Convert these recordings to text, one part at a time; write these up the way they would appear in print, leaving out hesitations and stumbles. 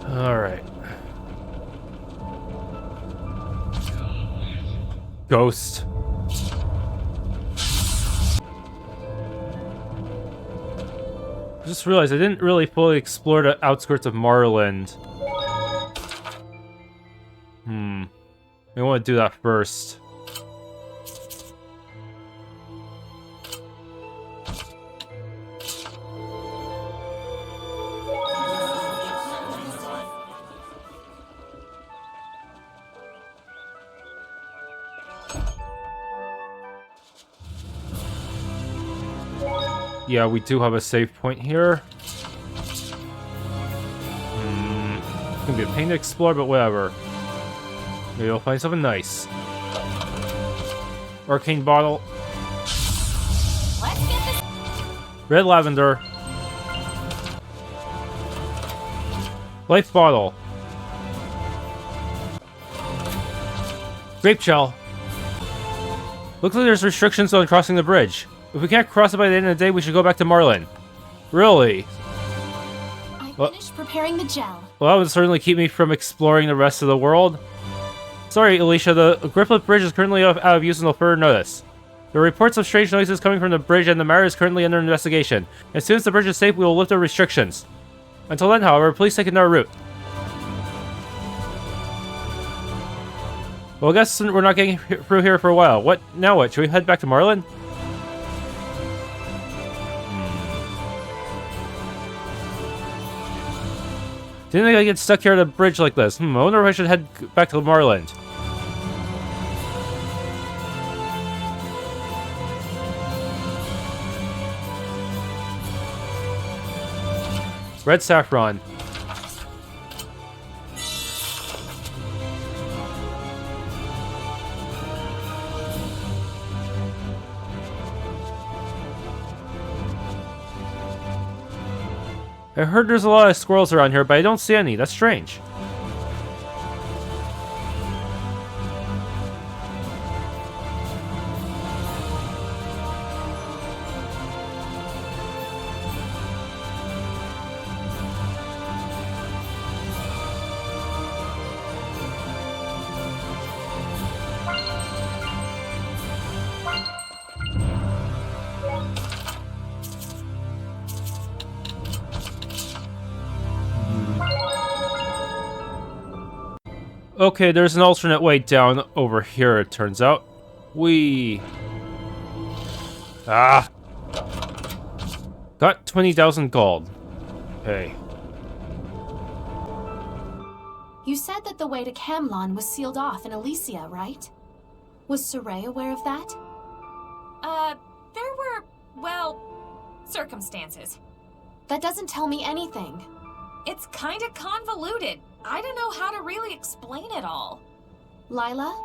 Alright. Ghost. I just realized I didn't really fully explore the outskirts of Marland. I want to do that first. Yeah, we do have a save point here. It's gonna be a pain to explore, but whatever. Maybe we'll find something nice. Arcane bottle. Let's get this. Red lavender. Life bottle. Grape shell. Looks like there's restrictions on crossing the bridge. If we can't cross it by the end of the day, we should go back to Marland. Really? I finished preparing the gel. Well, that would certainly keep me from exploring the rest of the world. Sorry, Elysia, the Griplet Bridge is currently out of use until further notice. There are reports of strange noises coming from the bridge, and the matter is currently under investigation. As soon as the bridge is safe, we will lift the restrictions. Until then, however, please take another route. Well, I guess we're not getting through here for a while. What? Now what? Should we head back to Marland? Didn't think I'd get stuck here at a bridge like this. I wonder if I should head back to Marland. Red saffron. I heard there's a lot of squirrels around here, but I don't see any. That's strange. Okay, there's an alternate way down over here, it turns out. Ah! Got 20,000 gold. Okay. You said that the way to Camlon was sealed off in Elysia, right? Was Sorey aware of that? There were, well, circumstances. That doesn't tell me anything. It's kinda convoluted. I don't know how to really explain it all. Lila?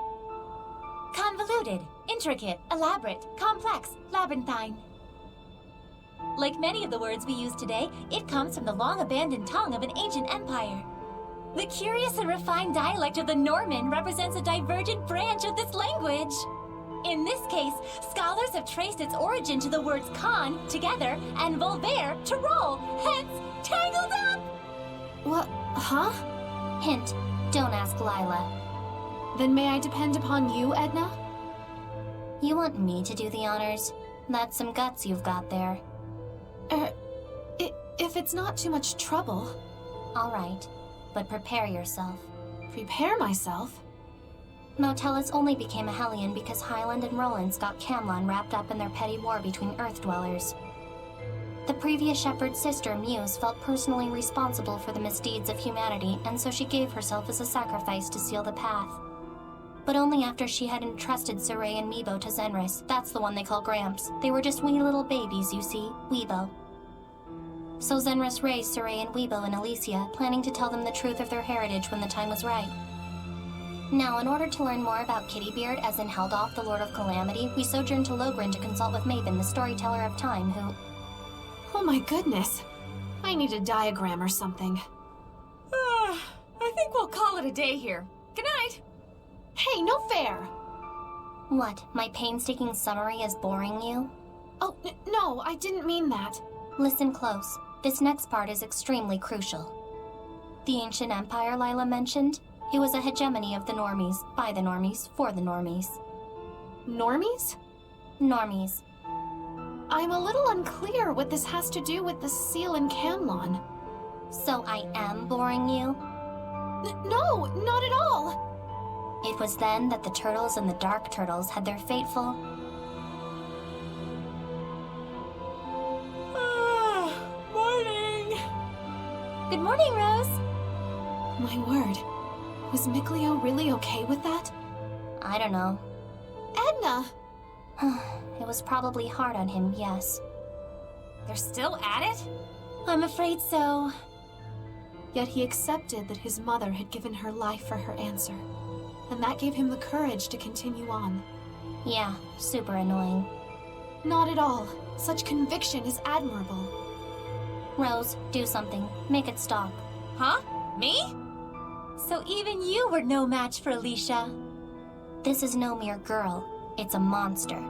Convoluted, intricate, elaborate, complex, labyrinthine. Like many of the words we use today, it comes from the long-abandoned tongue of an ancient empire. The curious and refined dialect of the Norman represents a divergent branch of this language. In this case, scholars have traced its origin to the words con, together, and volver, to roll, hence, tangled up! What? Huh? Hint, don't ask Lila. Then may I depend upon you, Edna? You want me to do the honors? That's some guts you've got there. If it's not too much trouble. All right, but prepare yourself. Prepare myself? Motelis only became a Hellion because Highland and Rollins got Camlon wrapped up in their petty war between Earth-dwellers. The previous shepherd's sister, Muse, felt personally responsible for the misdeeds of humanity, and so she gave herself as a sacrifice to seal the path. But only after she had entrusted Sorey and Meebo to Zenris. That's the one they call Gramps. They were just wee little babies, you see, Weebo. So Zenris raised Sorey and Weebo in Elysia, planning to tell them the truth of their heritage when the time was right. Now, in order to learn more about Kittybeard, as in Heldoff, the Lord of Calamity, we sojourned to Logren to consult with Maven, the storyteller of time, who... Oh my goodness. I need a diagram or something. I think we'll call it a day here. Good night. Hey, no fair! What, my painstaking summary is boring you? Oh, no, I didn't mean that. Listen close. This next part is extremely crucial. The ancient empire Lila mentioned, it was a hegemony of the normies, by the normies, for the normies. Normies? Normies. I'm a little unclear what this has to do with the seal in Camlon. So I am boring you? No, not at all! It was then that the turtles and the dark turtles had their fateful... Morning! Good morning, Rose! My word. Was Mikleo really okay with that? I don't know. Edna! It was probably hard on him, yes. They're still at it? I'm afraid so. Yet he accepted that his mother had given her life for her answer. And that gave him the courage to continue on. Yeah, super annoying. Not at all. Such conviction is admirable. Rose, do something. Make it stop. Huh? Me? So even you were no match for Alisha. This is no mere girl. It's a monster.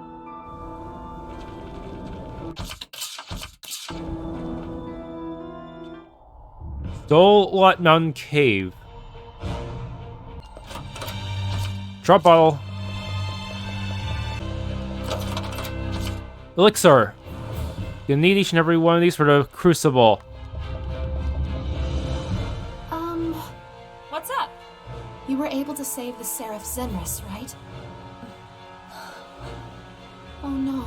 Stolat Mountain Cave. Drop bottle. Elixir. You'll need each and every one of these for the Crucible. What's up? You were able to save the Seraph Zenris, right? Oh no.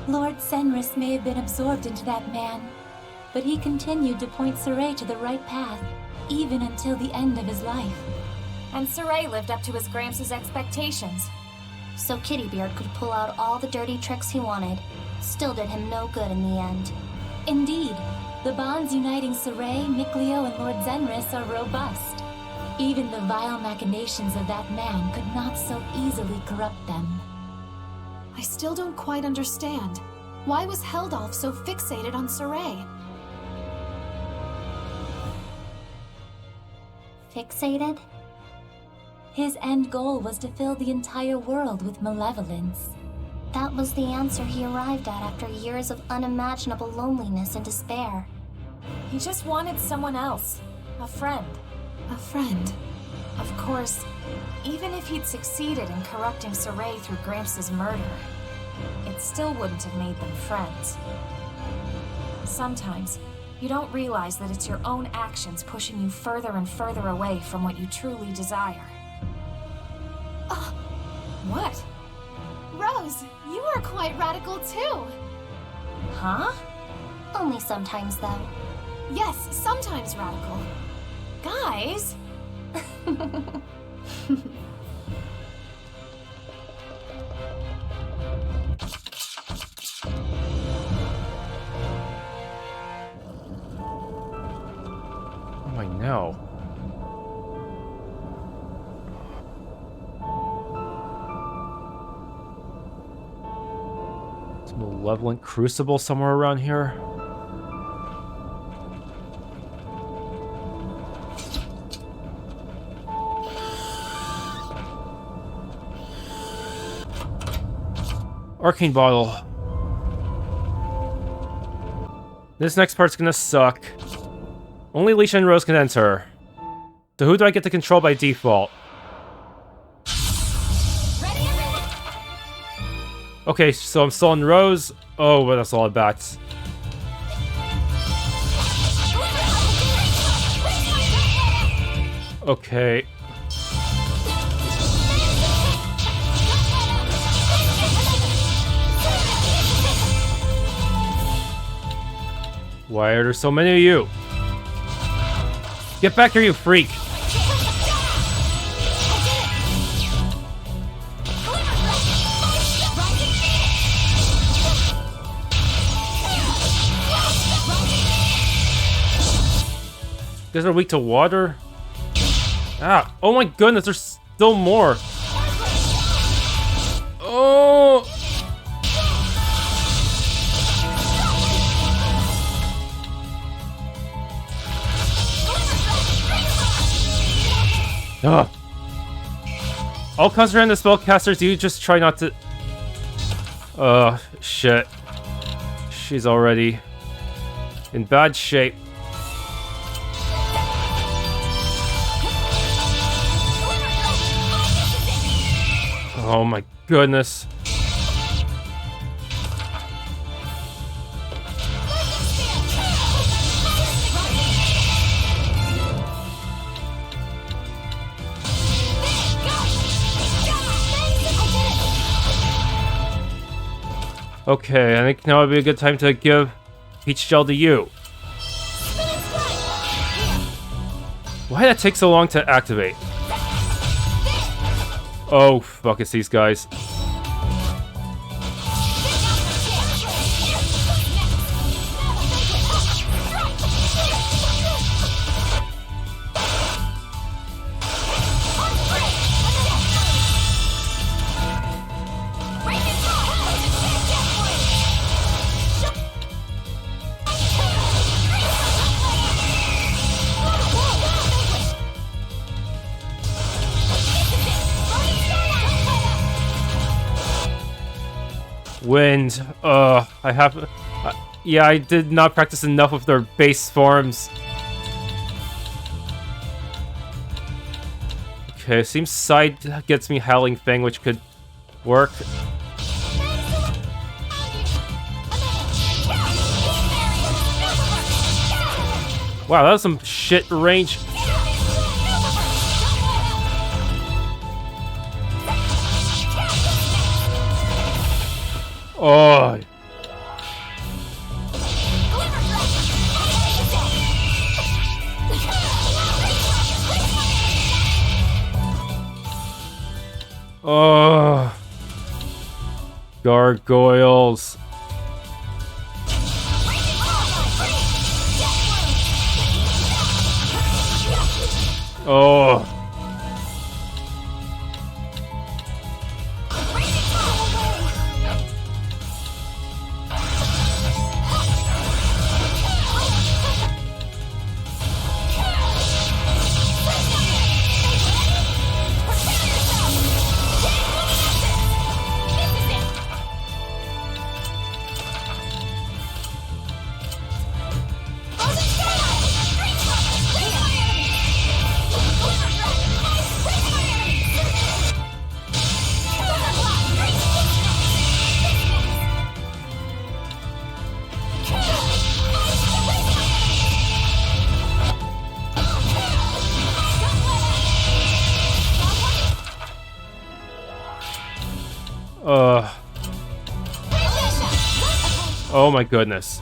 Lord Zenris may have been absorbed into that man, but he continued to point Sorey to the right path, even until the end of his life. And Sorey lived up to his Gramps' expectations. So Kittybeard could pull out all the dirty tricks he wanted. Still did him no good in the end. Indeed, the bonds uniting Sorey, Mikleo, and Lord Zenris are robust. Even the vile machinations of that man could not so easily corrupt them. I still don't quite understand. Why was Heldolf so fixated on Sorey? Fixated? His end goal was to fill the entire world with malevolence. That was the answer he arrived at after years of unimaginable loneliness and despair. He just wanted someone else. A friend. A friend. Of course, even if he'd succeeded in corrupting Sorey through Gramps' murder, it still wouldn't have made them friends. Sometimes, you don't realize that it's your own actions pushing you further and further away from what you truly desire. What? Rose, you are quite radical too. Huh? Only sometimes, though. Yes, sometimes radical. Guys? Oh, I know. Some Malevolent Crucible somewhere around here. Arcane bottle. This next part's gonna suck. Only Alisha and Rose can enter. So who do I get to control by default? Okay, so I'm still on Rose. Oh, but that's a lot of bats. Okay. Why are there so many of you? Get back here, you freak! You guys are weak to water? Ah! Oh my goodness, there's still more! Oh! Ugh. I'll concentrate on the spellcasters, you just try not to... Shit. She's already in bad shape. Oh my goodness. Okay, I think now would be a good time to give Peach Gel to you. Why did that take so long to activate? Oh, fuck, it's these guys. Wind. Yeah, I did not practice enough with their base forms. Okay, seems side gets me Howling Fang, which could work. Wow, that was some shit range. Oh. Oh. Gargoyles. Oh. Oh my goodness.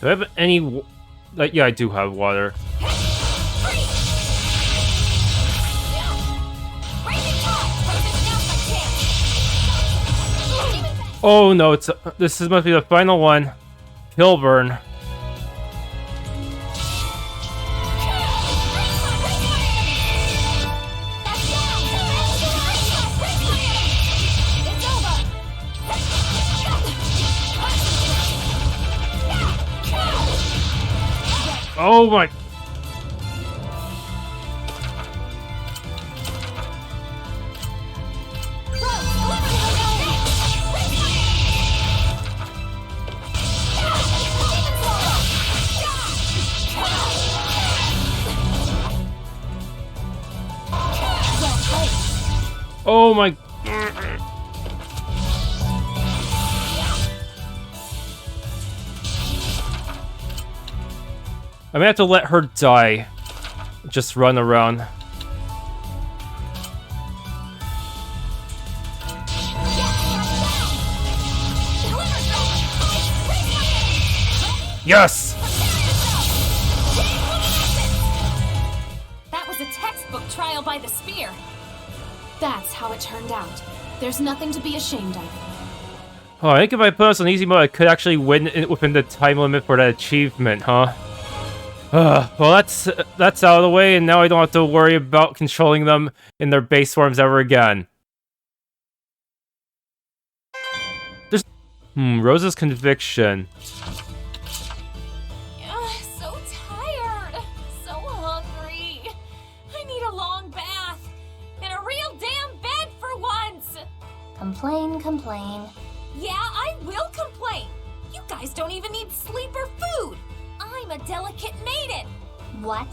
Do I have any... yeah, I do have water. Oh no, it's this must be the final one. Kilburn. Oh my... Oh my... I'm gonna have to let her die. Just run around. Yes! That was a textbook trial by the spear. That's how it turned out. There's nothing to be ashamed of. Oh, I think if I put us on easy mode, I could actually win within the time limit for that achievement, huh? Well, that's out of the way, and now I don't have to worry about controlling them in their base forms ever again. There's... Rose's conviction. So tired. So hungry. I need a long bath. And a real complain. Yeah, I will complain. You guys don't even need sleep or food. I'm a delicate maiden. What?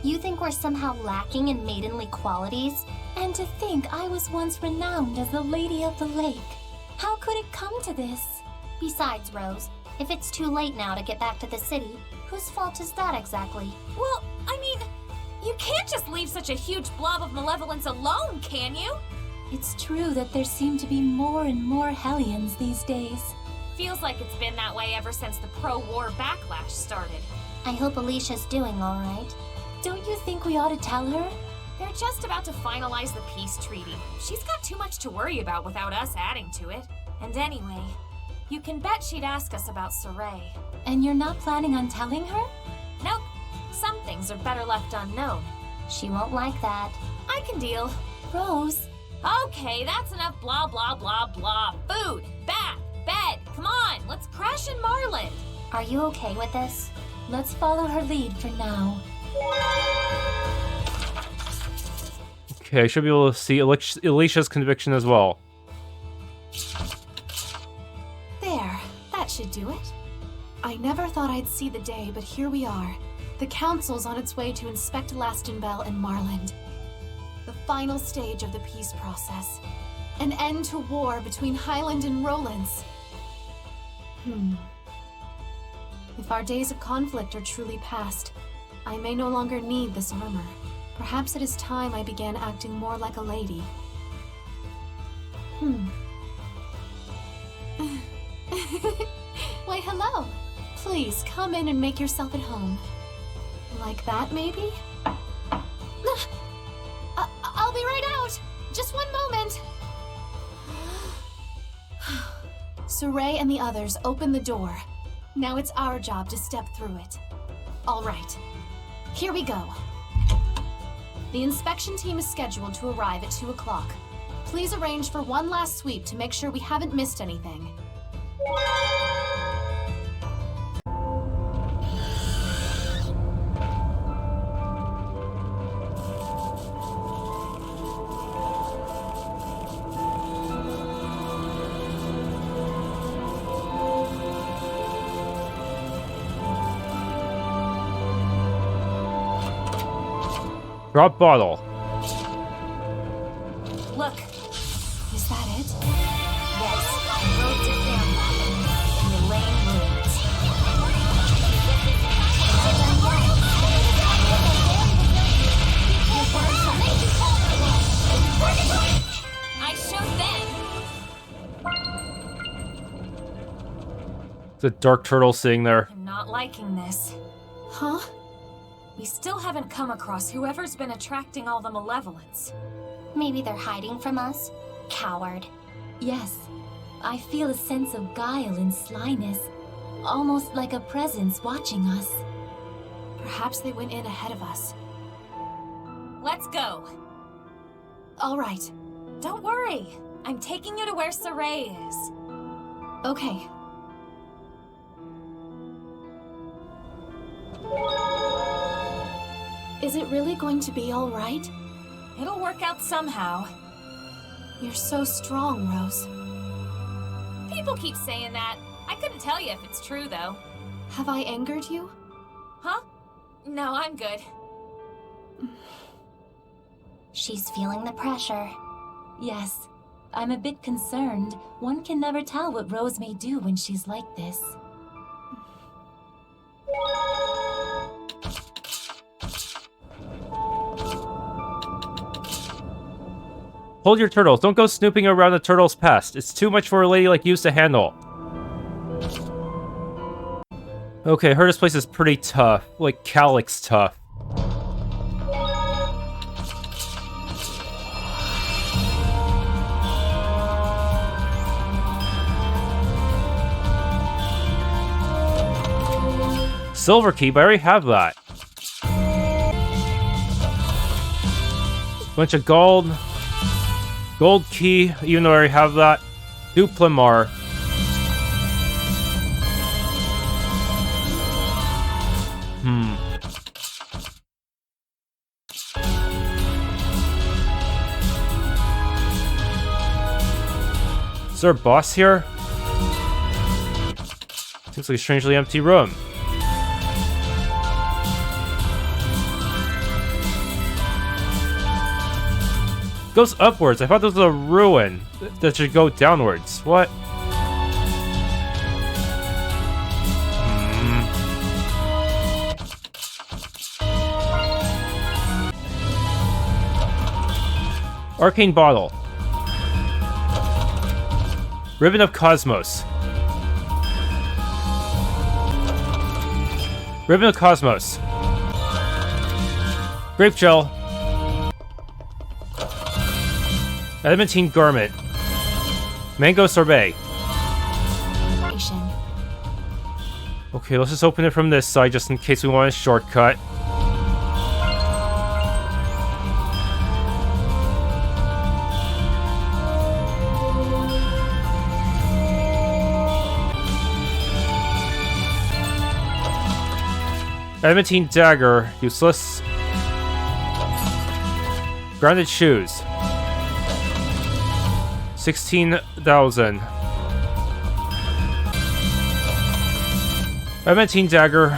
You think we're somehow lacking in maidenly qualities? And to think I was once renowned as the Lady of the Lake. How could it come to this? Besides, Rose, if it's too late now to get back to the city, whose fault is that exactly? Well, I mean, you can't just leave such a huge blob of malevolence alone, can you? It's true that there seem to be more and more Hellions these days. Feels like it's been that way ever since the pro-war backlash started. I hope Alicia's doing all right. Don't you think we ought to tell her? They're just about to finalize the peace treaty. She's got too much to worry about without us adding to it. And anyway, you can bet she'd ask us about Sorey. And you're not planning on telling her? Nope. Some things are better left unknown. She won't like that. I can deal. Rose. Okay, that's enough blah blah blah blah. Food, bath, bed. Come on, let's crash in Marland. Are you okay with this? Let's follow her lead for now. Okay, I should be able to see Alicia's conviction as well. There, that should do it. I never thought I'd see the day, but here we are. The Council's on its way to inspect Lastonbell and Marland. The final stage of the peace process. An end to war between Highland and Rowlands. If our days of conflict are truly past, I may no longer need this armor. Perhaps it is time I began acting more like a lady. Why, hello. Please, come in and make yourself at home. Like that, maybe? I'll be right out! Just one moment! Sorey and the others open the door. Now it's our job to step through it. All right. Here we go. The inspection team is scheduled to arrive at 2 o'clock. Please arrange for one last sweep to make sure we haven't missed anything. Drop bottle. Look. Is that it? Yes. Road to Fairmont. In Elaine Ruins. I showed them. It's a dark turtle sitting there. I'm not liking this. Huh? We still haven't come across whoever's been attracting all the malevolence. Maybe they're hiding from us? Coward. Yes. I feel a sense of guile and slyness. Almost like a presence watching us. Perhaps they went in ahead of us. Let's go. All right. Don't worry. I'm taking you to where Sorey is. Okay. Is it really going to be all right? It'll work out somehow. You're so strong, Rose. People keep saying that. I couldn't tell you if it's true, though. Have I angered you? Huh? No, I'm good. She's feeling the pressure. Yes. I'm a bit concerned. One can never tell what Rose may do when she's like this. Hold your turtles. Don't go snooping around the turtle's past. It's too much for a lady like you to handle. Okay, heard this place is pretty tough. Like, Calyx tough. Silver key, but I already have that. Bunch of gold. Gold key, even though I already have that. Duplimar. Is there a boss here? Seems like a strangely empty room. Goes upwards. I thought this was a ruin that should go downwards. What? Arcane bottle. Ribbon of Cosmos. Ribbon of Cosmos. Grape gel. Adamantine garment. Mango sorbet. Okay, let's just open it from this side just in case we want a shortcut. Adamantine dagger, useless. Grounded shoes. 16,000. Adamantine dagger.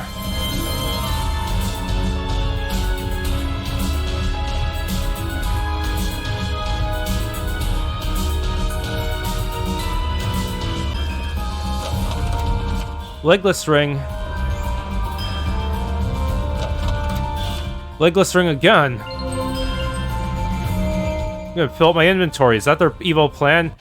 Legless ring. Legless ring again. I'm gonna fill up my inventory. Is that their evil plan?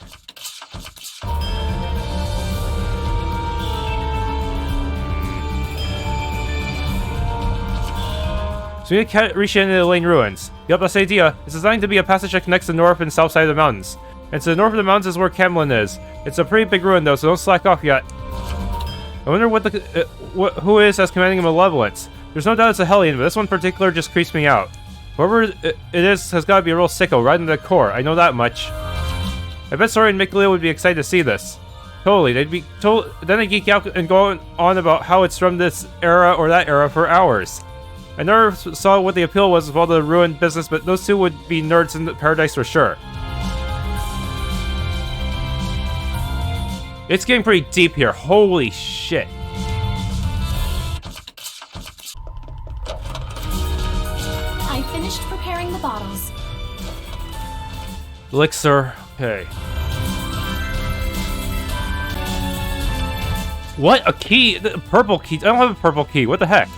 So we need to reach into the Elaine Ruins. Yup, that's the idea. It's designed to be a passage that connects the north and south side of the mountains. And to the north of the mountains is where Camelin is. It's a pretty big ruin though, so don't slack off yet. I wonder what the who is as commanding a Malevolence. There's no doubt it's a Hellion, but this one in particular just creeps me out. Whoever it is has got to be a real sicko right in the core. I know that much. I bet Sorey and Mikleo would be excited to see this. Totally, they'd be then they geek out and go on about how it's from this era or that era for hours. I never saw what the appeal was of all the ruined business, but those two would be nerds in paradise for sure. It's getting pretty deep here. Holy shit. I finished preparing the bottles. Elixir. Okay. What? A key? The purple key? I don't have a purple key. What the heck?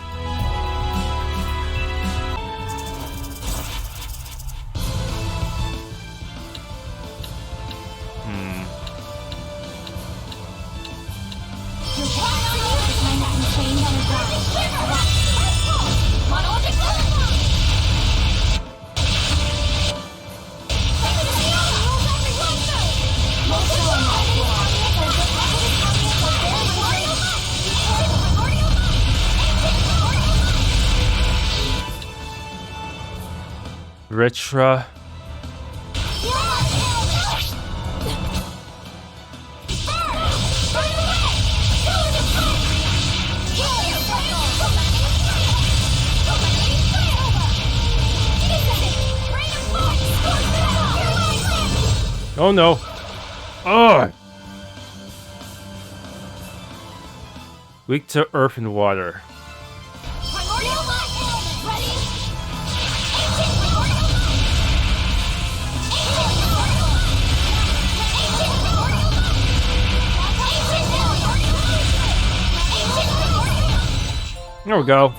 Vritra. Oh no. Ugh. Weak to earth and water. There we go.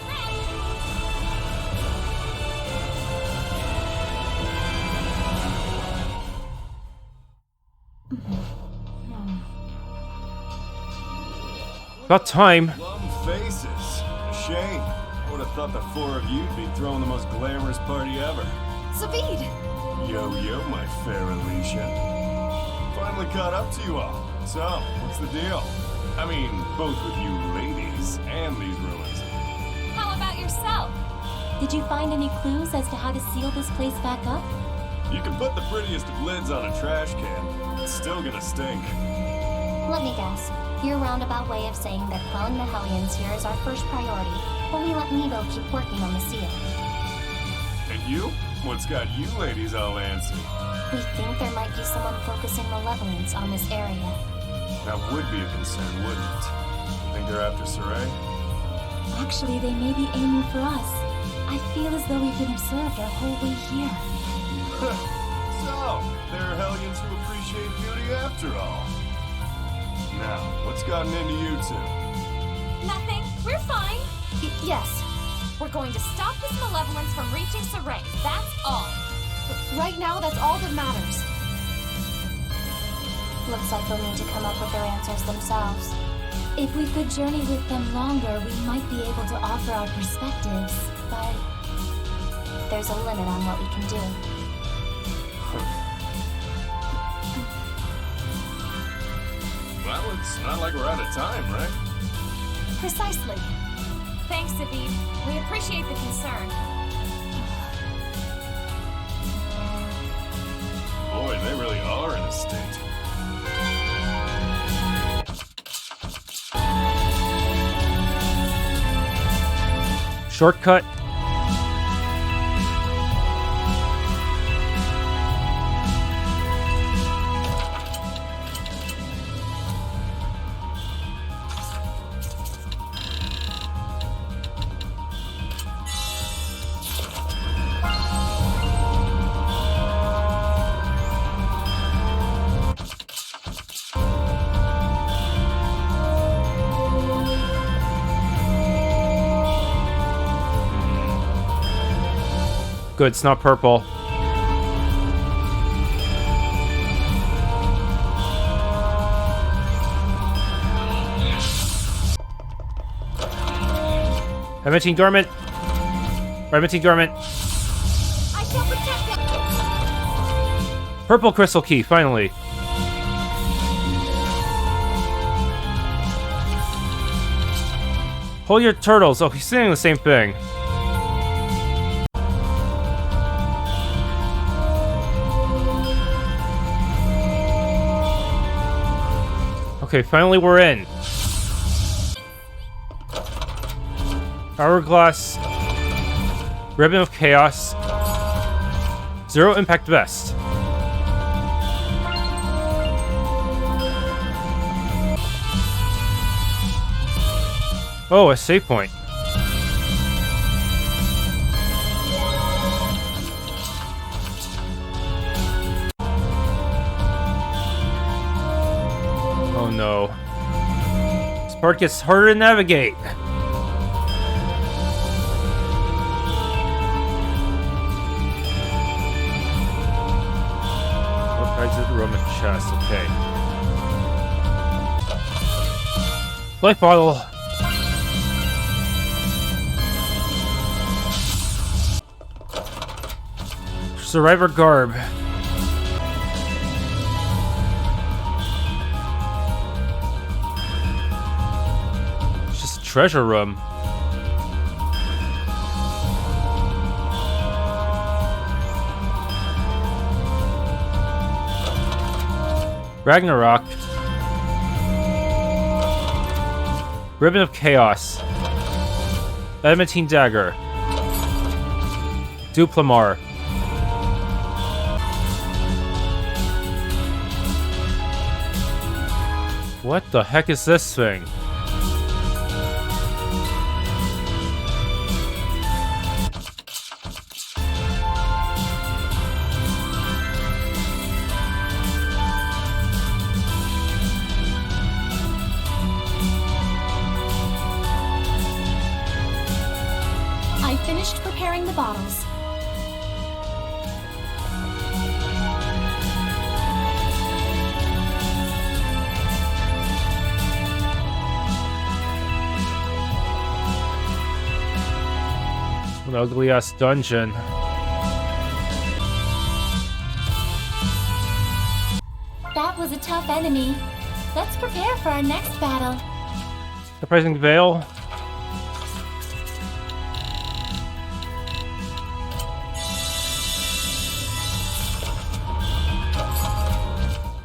About time. Glum faces. Shame. I would have thought the four of you'd be throwing the most glamorous party ever. Zavid! Yo, my fair Alisha. Finally caught up to you all. So, what's the deal? I mean, both with you ladies and these ruins. How about yourself? Did you find any clues as to how to seal this place back up? You can put the prettiest of lids on a trash can. It's still gonna stink. Let me guess. Your roundabout way of saying that quelling the Hellions here is our first priority, while we let Nebo keep working on the seal. And you? What's got you ladies all antsy? We think there might be someone focusing malevolence on this area. That would be a concern, wouldn't it? You think they're after Sorey? Actually, they may be aiming for us. I feel as though we've been observed our whole way here. So, they're Hellions who appreciate beauty after all. Now, what's gotten into you two? Nothing. We're fine. Yes. We're going to stop this malevolence from reaching Sorey. That's all. Right now, that's all that matters. Looks like they'll need to come up with their answers themselves. If we could journey with them longer, we might be able to offer our perspectives, but there's a limit on what we can do. Well, it's not like we're out of time, right? Precisely. Thanks, David. We appreciate the concern. Boy, they really are in a state. Shortcut. Good, it's not purple. Adamantine garment. Adamantine garment. I shall protect it. Purple crystal key, finally. Hold your turtles. Oh, he's saying the same thing. Okay, finally we're in. Hourglass. Ribbon of Chaos. Zero Impact Vest. Oh, a save point. Oh no. This part gets harder to navigate. Exit Roman chest, okay. Life bottle. Survivor garb. It's just a treasure room. Ragnarok. Ribbon of Chaos. Adamantine dagger. Duplamar. What the heck is this thing? I finished preparing the bottles. An ugly ass dungeon. that was a tough enemy. Let's prepare for our next battle. Surprising veil.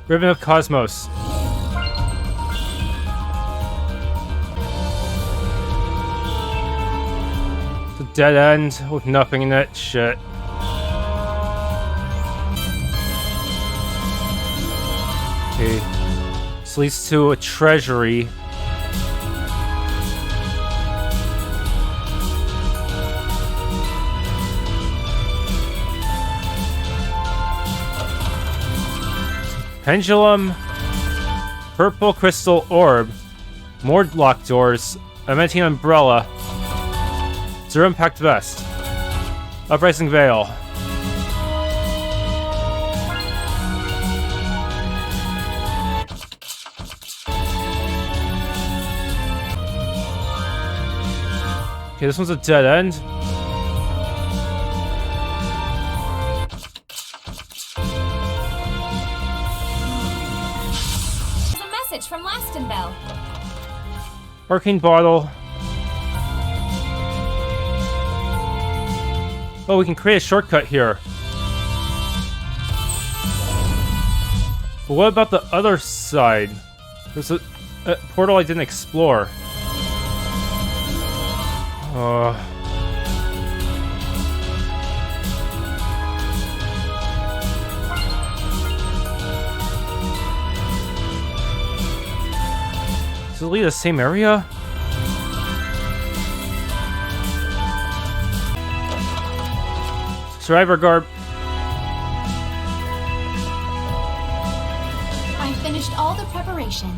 Ribbon of Cosmos. It's a dead end with nothing in it. Shit. Okay. This leads to a treasury. Pendulum. Purple crystal orb. More locked doors. Adamantine umbrella. Zero impact vest. Uprising veil. Okay, this one's a dead end. There's a message from Lastenbell. Arcane bottle. Oh, we can create a shortcut here. But what about the other side? There's a portal I didn't explore. Does it lead to the same area? Survivor garb. I finished all the preparation.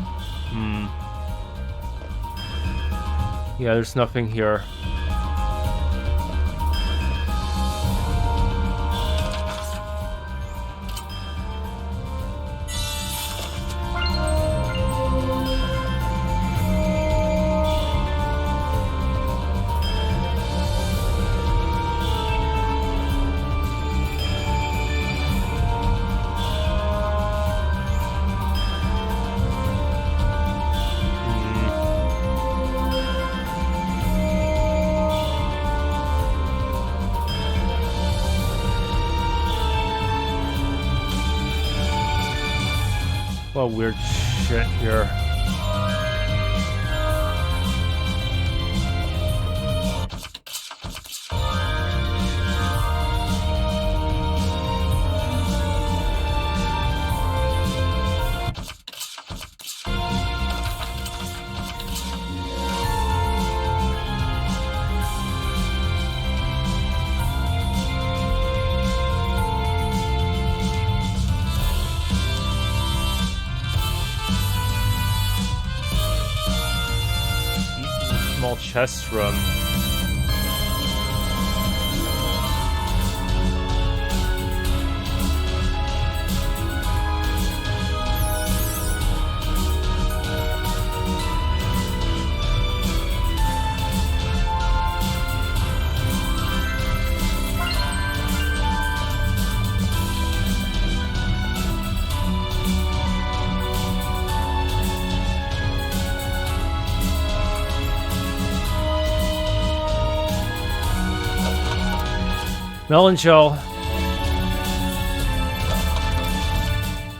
Yeah, there's nothing here. A lot of weird shit here. Chest room. Melon shell.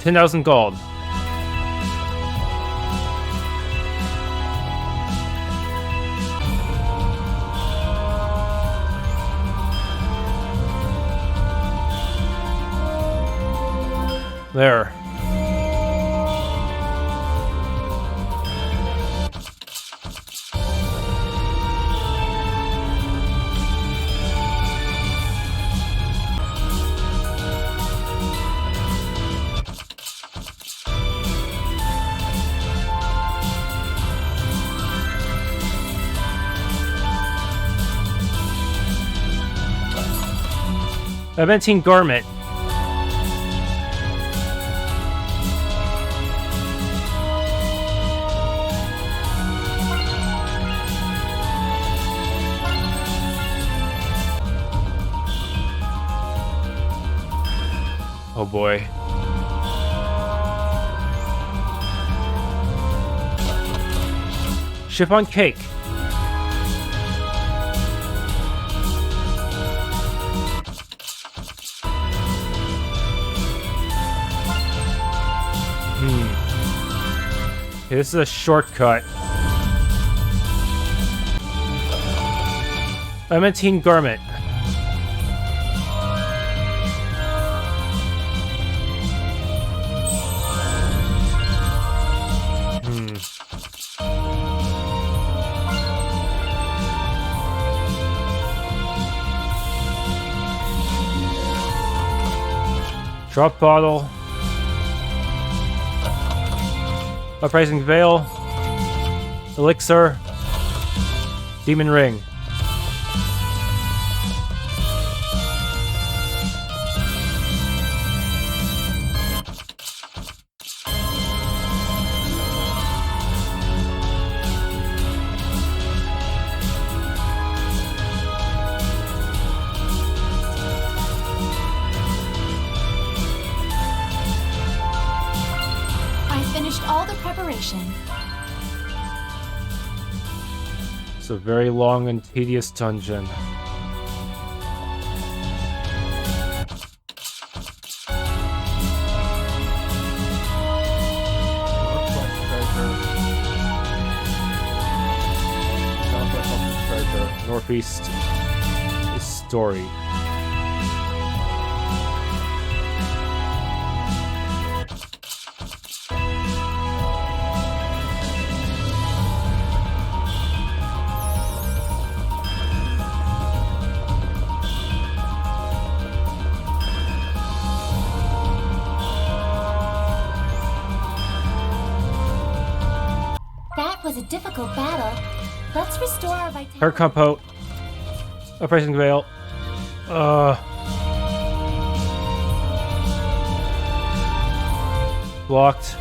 10,000 gold. There. Adamantine garment. Oh boy. Chiffon cake. Okay, this is a shortcut. Adamantine garment. Drop bottle. Uprising veil. Elixir. Demon ring. All the preparation. It's a very long and tedious dungeon. Northeast is Story. Was a difficult battle. Let's restore our vitality. Her compo. Uprising veil. Blocked.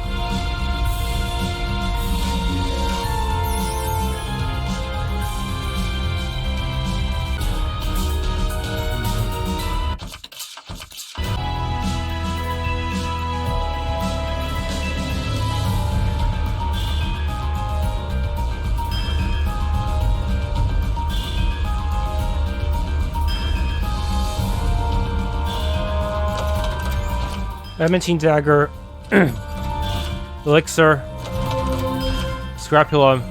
Adamantine dagger, elixir, scrapulum,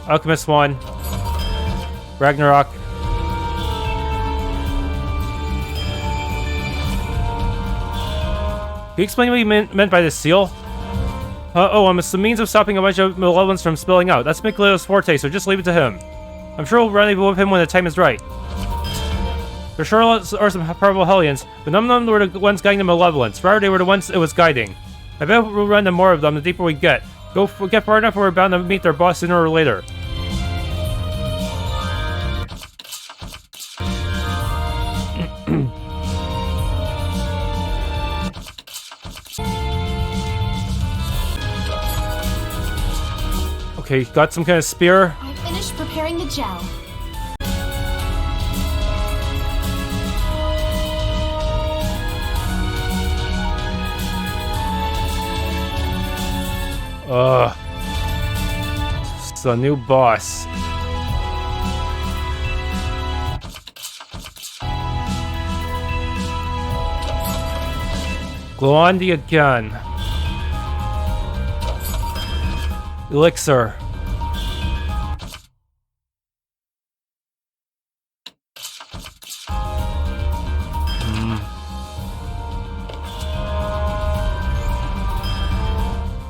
alchemist 1, Ragnarok. Can you explain what you meant by the seal? It's the means of stopping a bunch of malevolence from spilling out. That's Mikleo's forte, so just leave it to him. I'm sure we'll rendezvous with him when the time is right. There sure are some powerful Hellions, but none of them were the ones guiding the Malevolence. Rather, they were the ones it was guiding. I bet we'll run into more of them the deeper we get. Get far enough, we're bound to meet their boss sooner or later. Okay, got some kind of spear. I finished preparing the gel. It's a new boss. Glondi again. Elixir.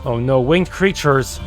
Oh no, winged creatures.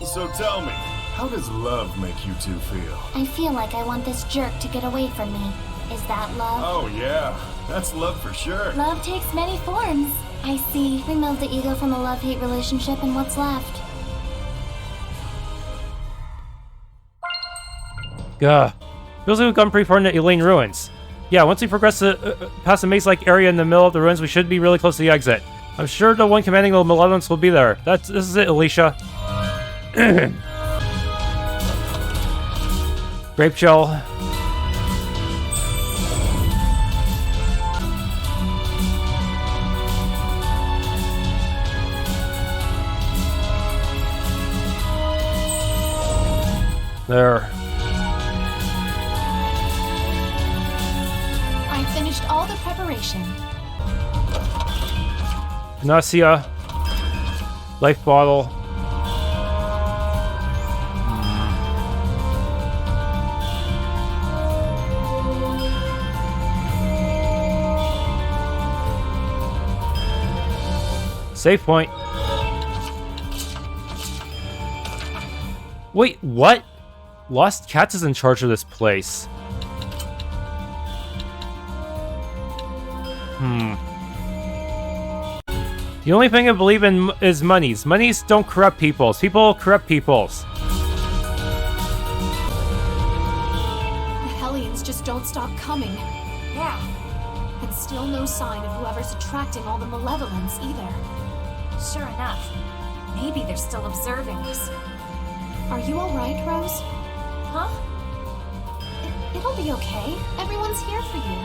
So tell me, how does love make you two feel? I feel like I want this jerk to get away from me. Is that love? Oh yeah, that's love for sure. Love takes many forms. I see. Remove the ego from the love-hate relationship and what's left? Gah. Feels like we've gone pretty far into Elaine Ruins. Yeah, once we progress past the maze-like area in the middle of the ruins, we should be really close to the exit. I'm sure the one commanding the Malevolence will be there. This is it, Alisha. Grape gel. There. I finished all the preparation. Panacea. Life bottle. Save point. Wait, what? Lost Cats is in charge of this place. The only thing I believe in is monies. Monies don't corrupt peoples. People corrupt peoples. The Hellions just don't stop coming. Yeah. And still no sign of whoever's attracting all the malevolence either. Sure enough. Maybe they're still observing us. Are you alright, Rose? Huh? It'll be okay. Everyone's here for you.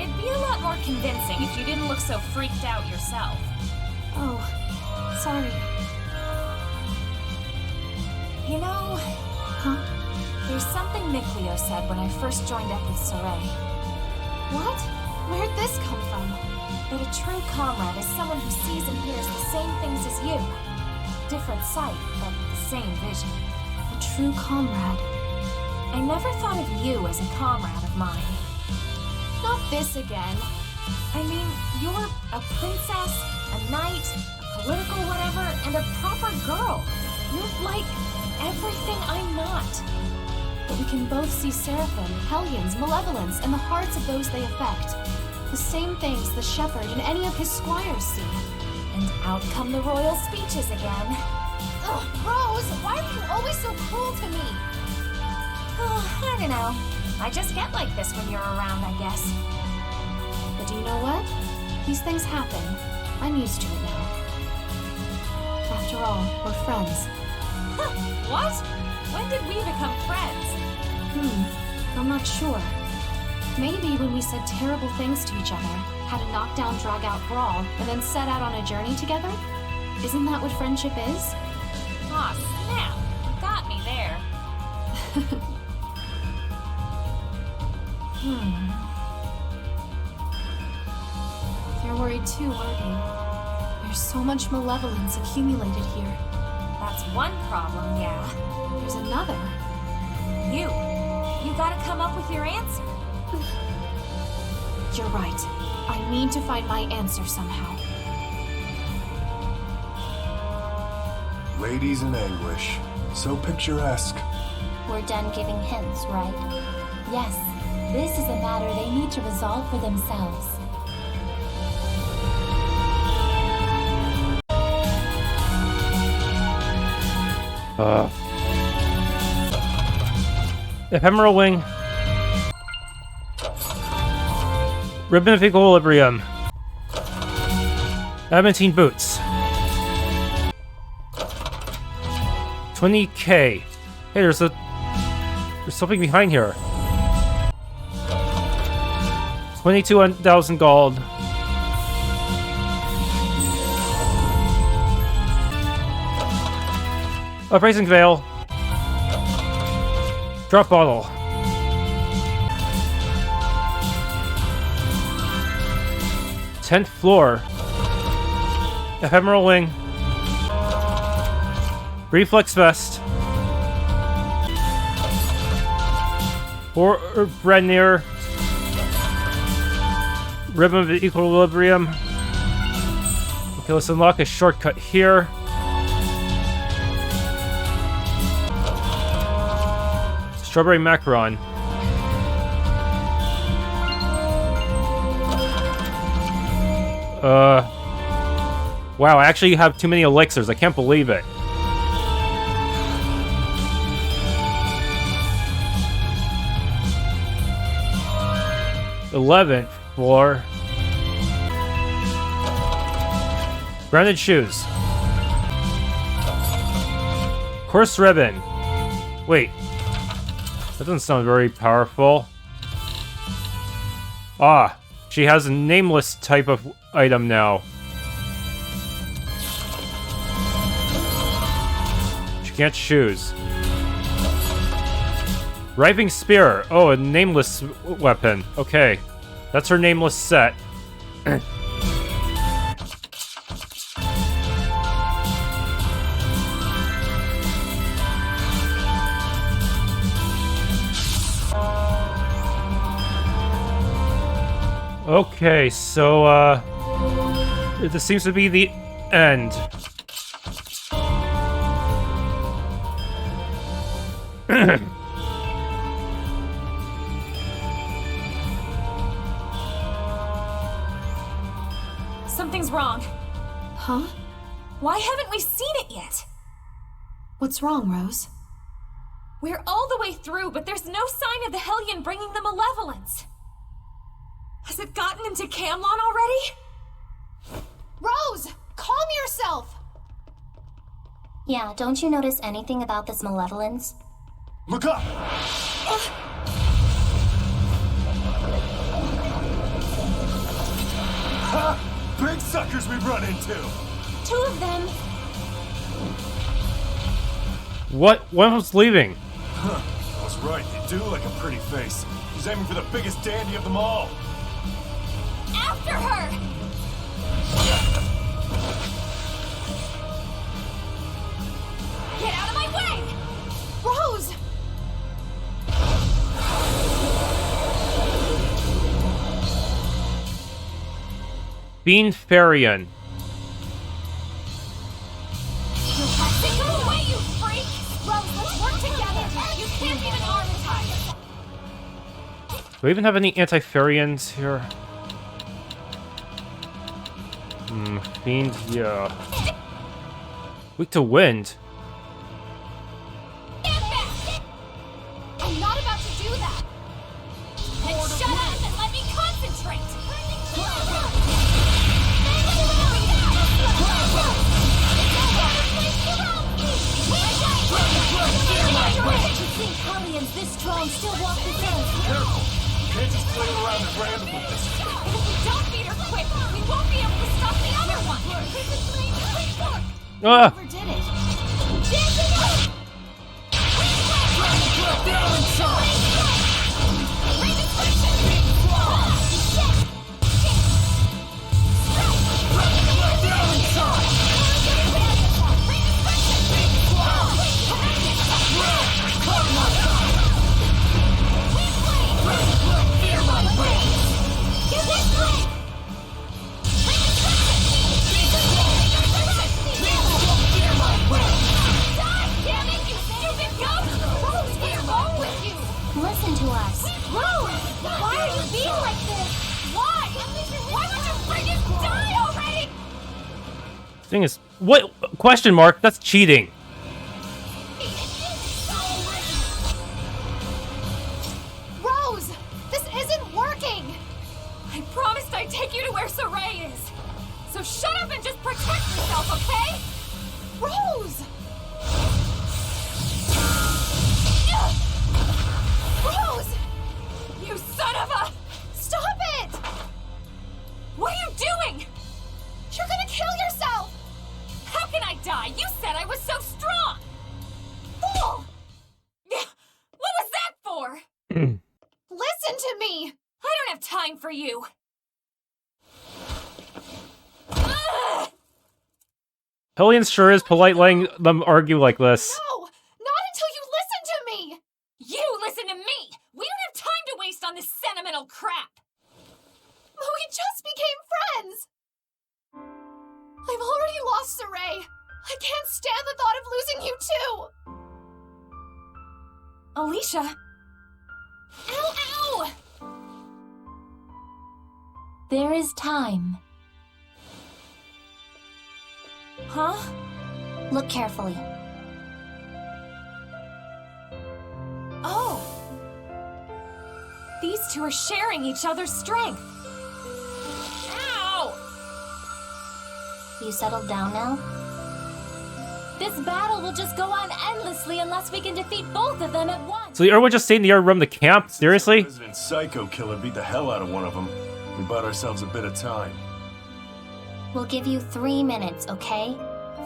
It'd be a lot more convincing if you didn't look so freaked out yourself. Oh, sorry. You know, Huh? there's something Mikleo said when I first joined up with Sorey. What? Where'd this come from? That a true comrade is someone who sees and hears the same things as you. Different sight, but the same vision. A true comrade. I never thought of you as a comrade of mine. Not this again. I mean, you're a princess, a knight, a political whatever, and a proper girl. You're like everything I'm not. But we can both see Seraphim, Hellions, Malevolence, and the hearts of those they affect. The same things the shepherd and any of his squires see. And out come the royal speeches again. Ugh, Rose, why are you always so cruel to me? Oh, I don't know. I just get like this when you're around, I guess. But do you know what? These things happen. I'm used to it now. After all, we're friends. What? When did we become friends? I'm not sure. Maybe when we said terrible things to each other, had a knockdown, drag-out brawl, and then set out on a journey together? Isn't that what friendship is? Aw, snap. You got me there. You're worried too, aren't you? There's so much malevolence accumulated here. That's one problem, yeah. There's another. You gotta come up with your answer. You're right. I need to find my answer somehow. Ladies in anguish. So picturesque. We're done giving hints, right? Yes, this is a matter they need to resolve for themselves. Ephemeral Wing. Ribbon of Equilibrium. Adamantine Boots. 20k. Hey, there's something behind here. 22,000 gold. Upraising Veil. Drop bottle. Tenth floor. Ephemeral Wing. Reflex Vest. Or Brennier. Ribbon of Equilibrium. Okay, let's unlock a shortcut here. Strawberry Macaron. Wow, I actually have too many elixirs. I can't believe it. '11th floor. Branded shoes. Coarse ribbon. Wait. That doesn't sound very powerful. Ah, she has a nameless type of item now. She can't choose. Riving Spear. Oh, a nameless weapon. Okay. That's her nameless set. Okay, so, this seems to be the end. Something's wrong. Huh? Why haven't we seen it yet? What's wrong, Rose? We're all the way through, but there's no sign of the Hellion bringing the Malevolence. Has it gotten into Camlon already? Rose! Calm yourself! Yeah, don't you notice anything about this Malevolence? Look up! Ha! Big suckers we've run into! 2 of them. What? One was leaving. Huh. I was right, they do like a pretty face. He's aiming for the biggest dandy of them all. After her! Get out of my way! Rose! Fiend Farian. Go away, you freak! Rose, let's work together! You can't even arm tie! Do we even have any anti-Farians here? Fiend, yeah. Weak to wind. Get back! I'm not about to do that! And shut up and let me concentrate! You think Hellions this strong still walk the earth? Careful! You can't just fling around at random with this. If we don't beat her quick, we won't be able to stop the other one! Ah! Never did it. Listen to us. Rose! Why are you being like this? Why? Why would you freaking die already? Thing is, what? Question mark? That's cheating. Rose! This isn't working! I promised I'd take you to where Sorey is. So shut up and just protect yourself, okay? Rose! Rose! You son of a... Stop it! What are you doing? You're gonna kill yourself! How can I die? You said I was so strong! Fool! What was that for? Listen to me! I don't have time for you. Ugh! Hellions sure is polite letting them argue like this. No! Not until you listen to me! You listen to me! We don't have time to waste on this sentimental crap! We just became friends! I've already lost Sorey. I can't stand the thought of losing you too! Alisha! Ow, ow! There is time. Huh? Look carefully. Oh! These 2 are sharing each other's strength. Ow! You settled down now? This battle will just go on endlessly unless we can defeat both of them at once. So everyone just stayed in the other room to camp? Seriously? Resident Psycho Killer beat the hell out of one of them. We bought ourselves a bit of time. We'll give you 3 minutes, okay?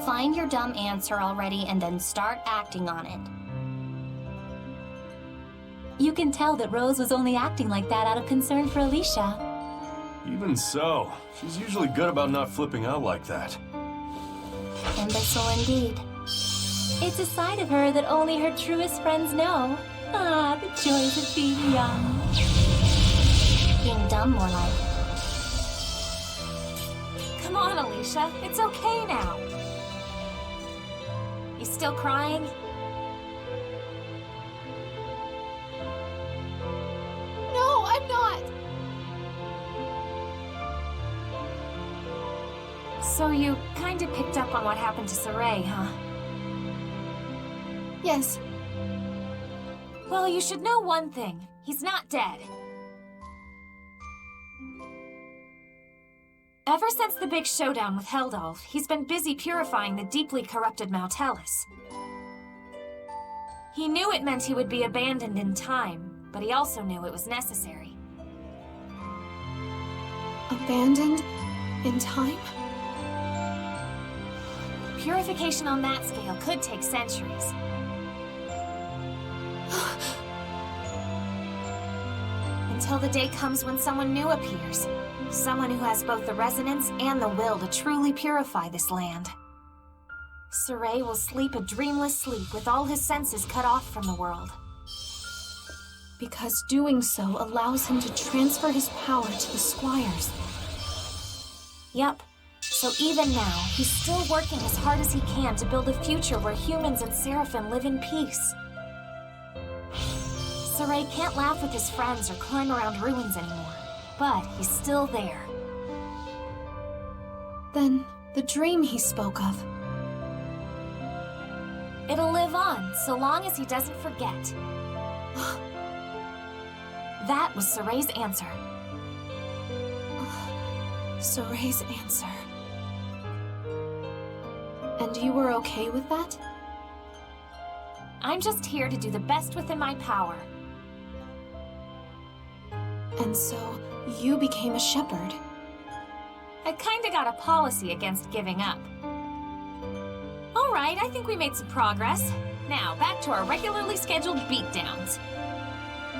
Find your dumb answer already and then start acting on it. You can tell that Rose was only acting like that out of concern for Alisha. Even so, she's usually good about not flipping out like that. Imbecile indeed. It's a side of her that only her truest friends know. Ah, the joys of being young. Being dumb, more like. Come on, Alisha. It's okay now. You still crying? No, I'm not! So you kinda picked up on what happened to Sorey, huh? Yes. Well, you should know one thing. He's not dead. Ever since the big showdown with Heldalf, he's been busy purifying the deeply corrupted Mountalis. He knew it meant he would be abandoned in time, but he also knew it was necessary. Abandoned? In time? Purification on that scale could take centuries. Until the day comes when someone new appears. Someone who has both the resonance and the will to truly purify this land. Sorey will sleep a dreamless sleep with all his senses cut off from the world. Because doing so allows him to transfer his power to the squires. Yep. So even now, he's still working as hard as he can to build a future where humans and Seraphim live in peace. Sorey can't laugh with his friends or climb around ruins anymore, but he's still there. Then, the dream he spoke of. It'll live on, so long as he doesn't forget. That was Sorey's answer. Sorey's answer. And you were okay with that? I'm just here to do the best within my power. And so, you became a shepherd. I kinda got a policy against giving up. Alright, I think we made some progress. Now, back to our regularly scheduled beatdowns.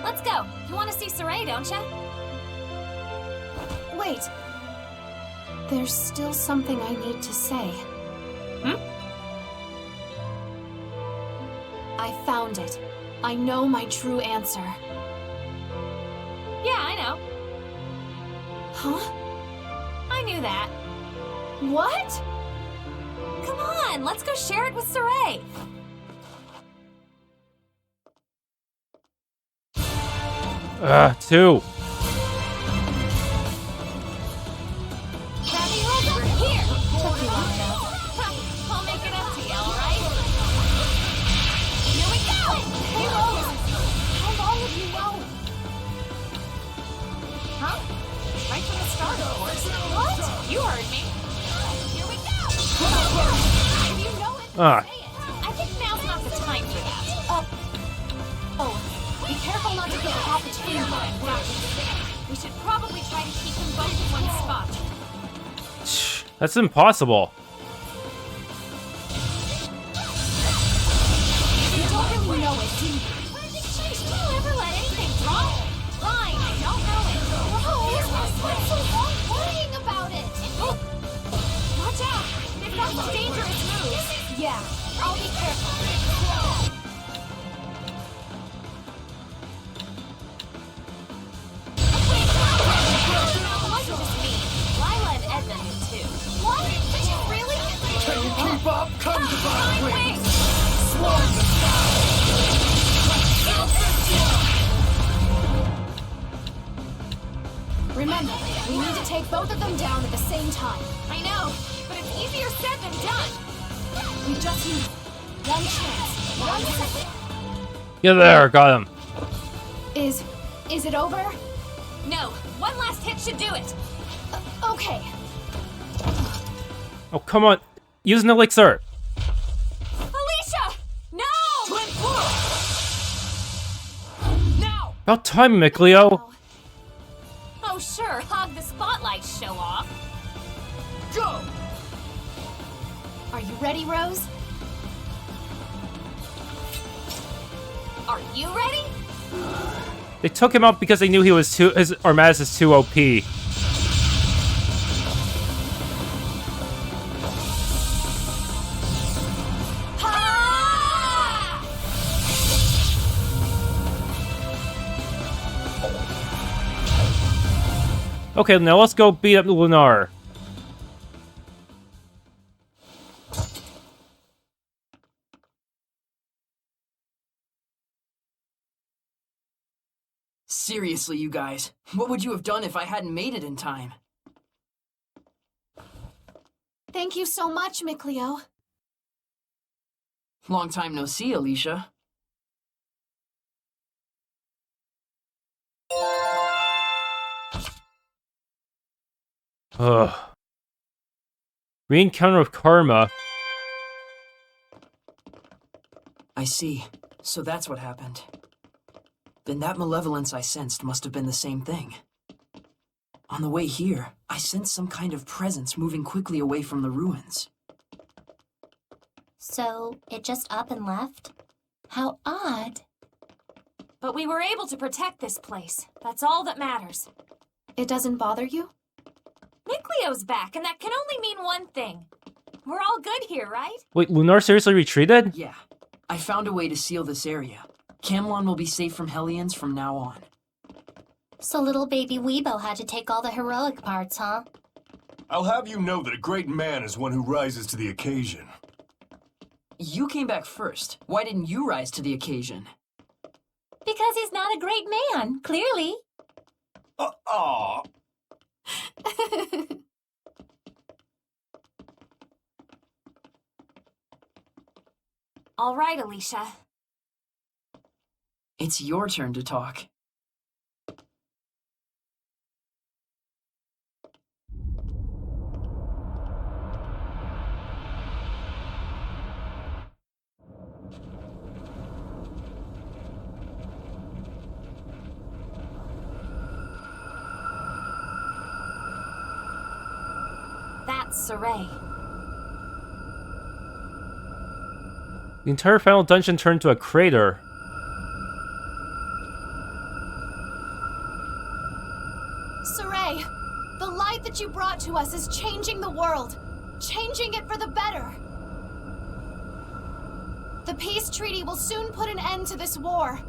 Let's go. You want to see Sorey, don't ya? Wait. There's still something I need to say. I found it. I know my true answer. Yeah, I know. Huh? I knew that. What? Come on, let's go share it with Sorey. Two. Happy Rose over here! Took you long enough. I'll make it up to you, alright? Here we go! Hey, Rose! How long have you known? Huh? Right from the start, of course. What? You heard me. Here we go! If you know it, say it. I think now's not the time for that. Be careful not to get caught between them. We should probably try to keep them both in one spot. That's impossible. You don't really know it, do you? Do you ever let anything drop? Fine, I don't know it. Rose, what's so wrong worrying about it? Watch out! They've got some dangerous moves. Yeah, I'll be careful. It wasn't just me. Lila and Edna knew too. What? Did you really? Can you keep up? Come to my wings! Wings! Remember, we need to take both of them down at the same time. I know, but it's easier said than done. We just need one chance, 1 second. Get there, got him. Is it over? No, one last hit should do it. Okay. Oh, come on. Use an elixir. Alisha! No! Twin Now! About time, Mikleo. Oh, sure, hog the spotlight, show off. Go! Are you ready, Rose? Are you ready? They took him out because they knew he was his Armatus is too OP. Okay, now let's go beat up Lunar. Seriously, you guys, what would you have done if I hadn't made it in time? Thank you so much, Mikleo. Long time no see, Alisha. Ugh. Re-encounter with Karma. I see. So that's what happened. Then that malevolence I sensed must have been the same thing. On the way here, I sensed some kind of presence moving quickly away from the ruins. So, it just up and left? How odd. But we were able to protect this place. That's all that matters. It doesn't bother you? Mikleo's back, and that can only mean one thing. We're all good here, right? Wait, Lunar seriously retreated? Yeah. I found a way to seal this area. Camlon will be safe from Hellions from now on. So little baby Weebo had to take all the heroic parts, huh? I'll have you know that a great man is one who rises to the occasion. You came back first. Why didn't you rise to the occasion? Because he's not a great man, clearly. Aw. All right, Alisha. It's your turn to talk. That's Sorey. The entire final dungeon turned to a crater. Sorey, the light that you brought to us is changing the world. Changing it for the better. The peace treaty will soon put an end to this war.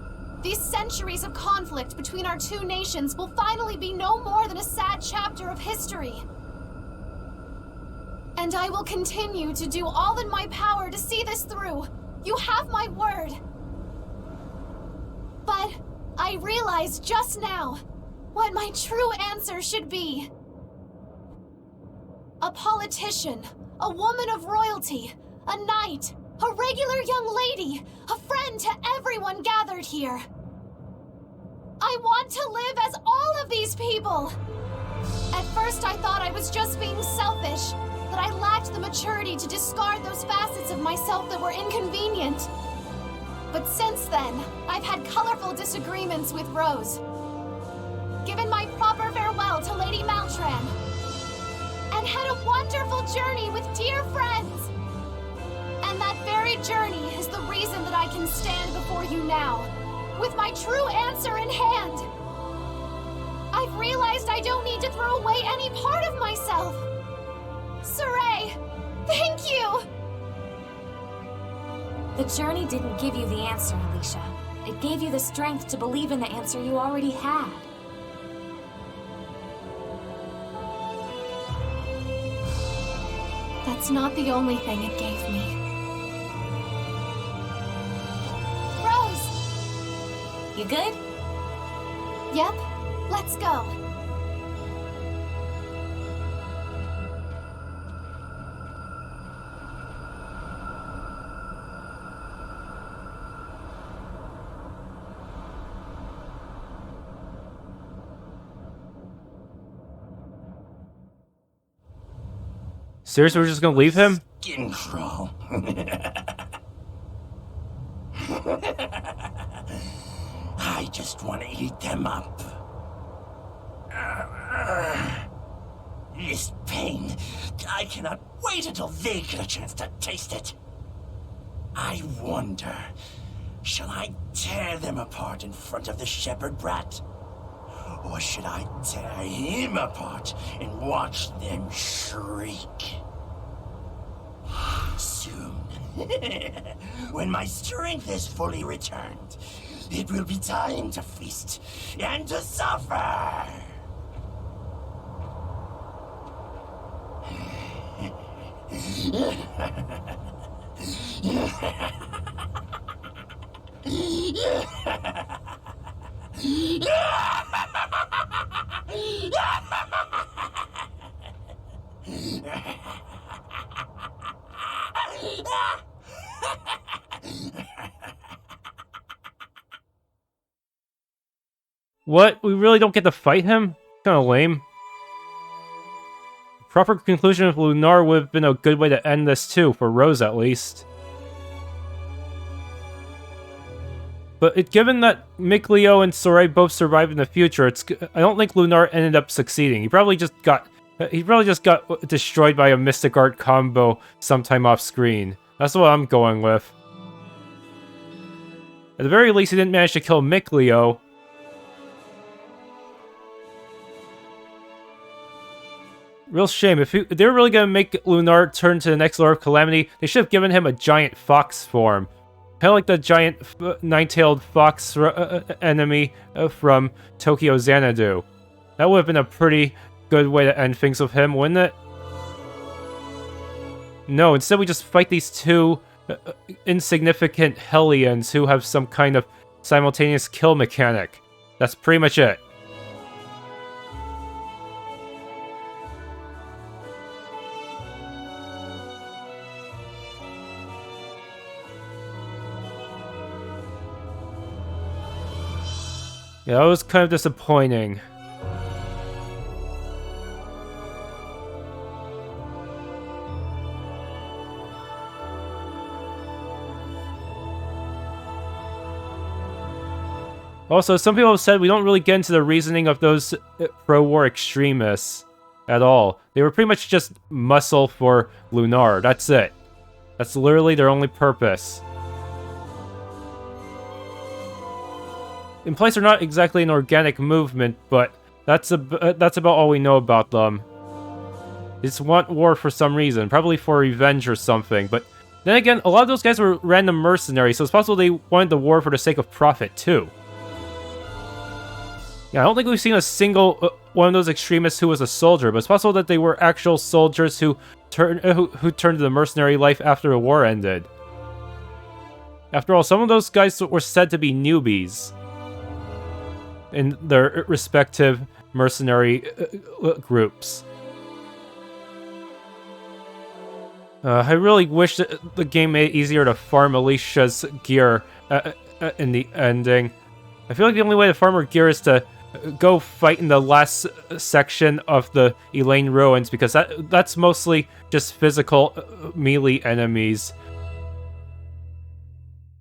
These centuries of conflict between our two nations will finally be no more than a sad chapter of history. And I will continue to do all in my power to see this through. You have my word. But I realized just now what my true answer should be. A politician, a woman of royalty, a knight, a regular young lady, a friend to everyone gathered here. I want to live as all of these people. At first I thought I was just being selfish, that I lacked the maturity to discard those facets of myself that were inconvenient. But since then, I've had colorful disagreements with Rose. Given my proper farewell to Lady Maltran. And had a wonderful journey with dear friends. And that very journey is the reason that I can stand before you now, with my true answer in hand. I've realized I don't need to throw away any part of myself. Sorey, thank you! The journey didn't give you the answer, Alisha. It gave you the strength to believe in the answer you already had. That's not the only thing it gave me. Rose! You good? Yep, let's go. Seriously, we're just gonna leave him? Skin crawl. I just want to eat them up. This pain, I cannot wait until they get a chance to taste it. I wonder, Shall I tear them apart in front of the shepherd brat? Or should I tear him apart and watch them shriek? Soon, when my strength is fully returned, it will be time to feast and to suffer. What? We really don't get to fight him? Kinda lame. Proper conclusion of Lunar would have been a good way to end this too, for Rose at least. But given that Mikleo and Sorey both survived in the future, I don't think Lunar ended up succeeding. He probably just got destroyed by a Mystic Art combo sometime off screen. That's what I'm going with. At the very least, he didn't manage to kill Mikleo. Real shame. If they were really gonna make Lunar turn to the next Lord of Calamity, they should have given him a giant fox form. Kind of like the giant nine-tailed fox enemy from Tokyo Xanadu. That would have been a pretty good way to end things with him, wouldn't it? No, instead we just fight these two insignificant Hellions who have some kind of simultaneous kill mechanic. That's pretty much it. Yeah, that was kind of disappointing. Also, some people have said we don't really get into the reasoning of those pro-war extremists at all. They were pretty much just muscle for Lunar, that's it. That's literally their only purpose. Implies they're not exactly an organic movement, but that's about all we know about them. They just want war for some reason, probably for revenge or something, but then again, a lot of those guys were random mercenaries, so it's possible they wanted the war for the sake of profit too. Yeah, I don't think we've seen a single one of those extremists who was a soldier, but it's possible that they were actual soldiers who turned to the mercenary life after the war ended. After all, some of those guys were said to be newbies in their respective mercenary groups. I really wish that the game made it easier to farm Alicia's gear in the ending. I feel like the only way to farm her gear is to go fight in the last section of the Elaine Ruins, because that's mostly just physical melee enemies.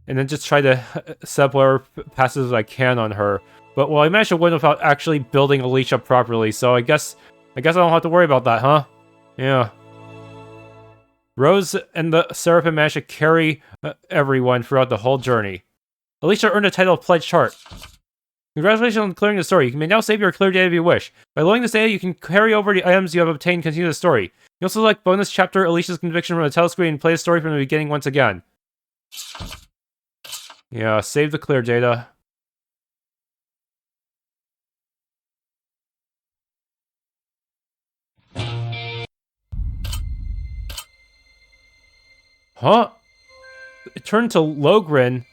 And then just try to set up whatever passes I can on her. But, well, I managed to win without actually building Alisha properly, so I guess I don't have to worry about that, huh? Yeah. Rose and the Seraphim managed to carry everyone throughout the whole journey. Alisha earned the title of Pledged Heart. Congratulations on clearing the story. You may now save your clear data if you wish. By loading this data, you can carry over the items you have obtained and continue the story. You can also select bonus chapter Alicia's conviction from the title screen and play the story from the beginning once again. Yeah, save the clear data. Huh? It turned to Logrin.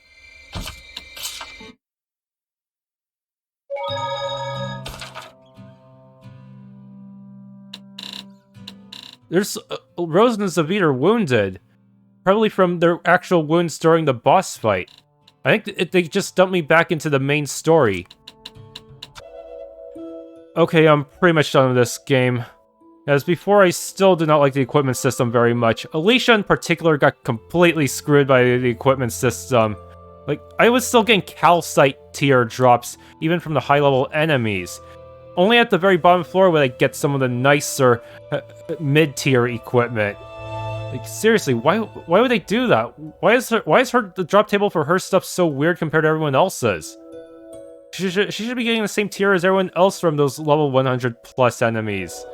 There's Rose and Zavit are wounded. Probably from their actual wounds during the boss fight. I think they just dumped me back into the main story. Okay, I'm pretty much done with this game. As before, I still do not like the equipment system very much. Alisha in particular got completely screwed by the equipment system. Like, I was still getting calcite tier drops, even from the high-level enemies. Only at the very bottom floor would I get some of the nicer mid-tier equipment. Like, seriously, why would they do that? Why is the drop table for her stuff so weird compared to everyone else's? She should be getting the same tier as everyone else from those level 100 plus enemies.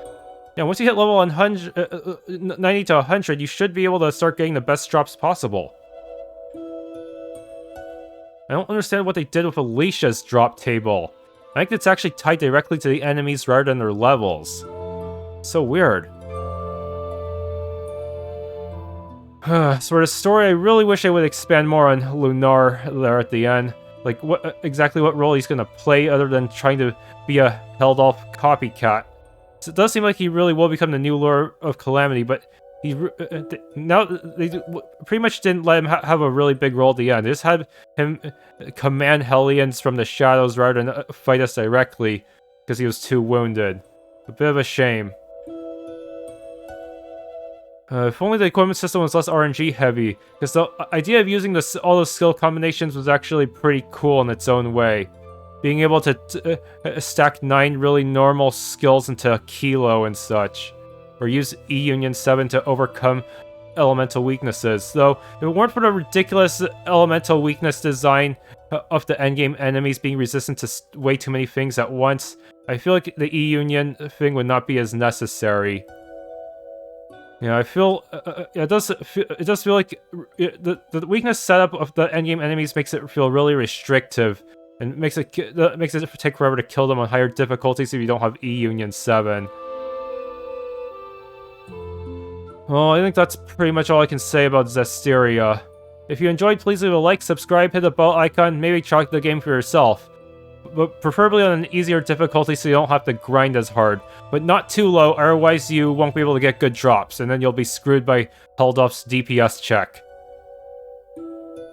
Yeah, once you hit level 100, 90 to 100, you should be able to start getting the best drops possible. I don't understand what they did with Alicia's drop table. I think it's actually tied directly to the enemies rather than their levels. So weird. So for the story, I really wish I would expand more on Lunar there at the end. Like, exactly what role he's gonna play other than trying to be a held-off copycat. So it does seem like he really will become the new Lord of Calamity, but he now they pretty much didn't let him have a really big role at the end. They just had him command Hellions from the shadows rather than fight us directly because he was too wounded. A bit of a shame. If only the equipment system was less RNG heavy, because the idea of using all those skill combinations was actually pretty cool in its own way. Being able to stack 9 really normal skills into a kilo and such. Or use E-Union 7 to overcome elemental weaknesses. Though, if it weren't for the ridiculous elemental weakness design of the endgame enemies being resistant to way too many things at once, I feel like the E-Union thing would not be as necessary. Yeah, I feel it does feel like the weakness setup of the endgame enemies makes it feel really restrictive, and makes it take forever to kill them on higher difficulties if you don't have E-Union 7. Well, I think that's pretty much all I can say about Zestiria. If you enjoyed, please leave a like, subscribe, hit the bell icon, maybe try the game for yourself. But preferably on an easier difficulty so you don't have to grind as hard. But not too low, otherwise you won't be able to get good drops, and then you'll be screwed by Helldof's DPS check.